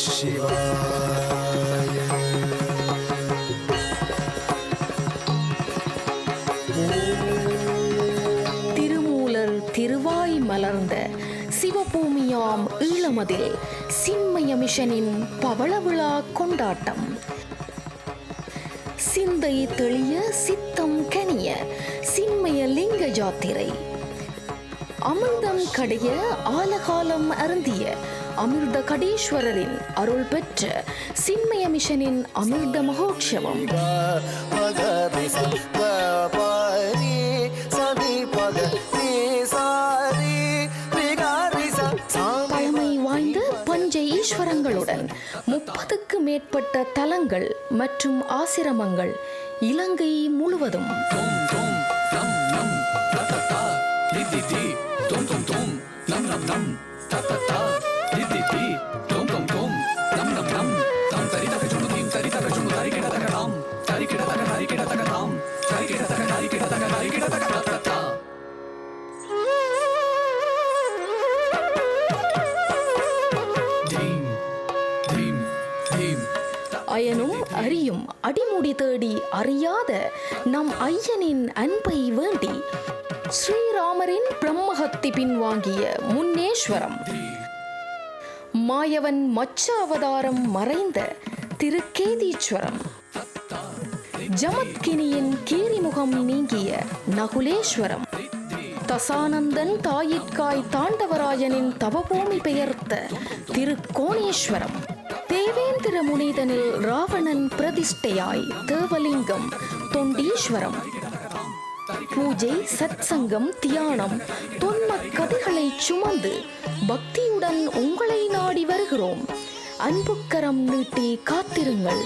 சிவாய. திருமூலர் திருவாய் மலர்ந்த சிவபூமியாம் ஈழமதில் சின்மய மிஷனின் பவள விழா கொண்டாட்டம். சிந்தை தெளிய சித்தம் கனிய சின்மய லிங்க ஜாத்திரை. அமிர்தம் கடைய ஆலகாலம் அருந்திய அமிர்த கடீஸ்வரரின் அருள் பெற்ற சின்மய மிஷனின் அமிர்த மகோற்சவம். பழமை வாய்ந்த பஞ்ச ஈஸ்வரங்களுடன் 30க்கு மேற்பட்ட தலங்கள் மற்றும் ஆசிரமங்கள் இலங்கை முழுவதும். அயனும் அறியும் அடிமுடி தேடி அறியாத நம் ஐயனின் அன்பை வேண்டி ஸ்ரீராமரின் பிரம்மஹத்தி பின்வாங்கிய முன்னேஸ்வரம். மாயவன் மச்ச அவதாரம் மறைந்த திருக்கேதீஸ்வரம். ஜமத்கினியின் கீரிமுகம் நீங்கிய நகுலேஸ்வரம். தசானந்தன் தாயிற்காய் தாண்டவராயனின் தவபூமி பெயர்த்த திருக்கோணேஸ்வரம். தேவேந்திர முனிதனில் ராவணன் பிரதிஷ்டையாய் தேவலிங்கம் தொண்டீஸ்வரம். பூஜை, சத்சங்கம், தியானம், தொன்மக் கதைகளை சுமந்து பக்தியுடன் உங்களை நாடி வருகிறோம். அன்புக்கரம் நீட்டி காத்திருங்கள்.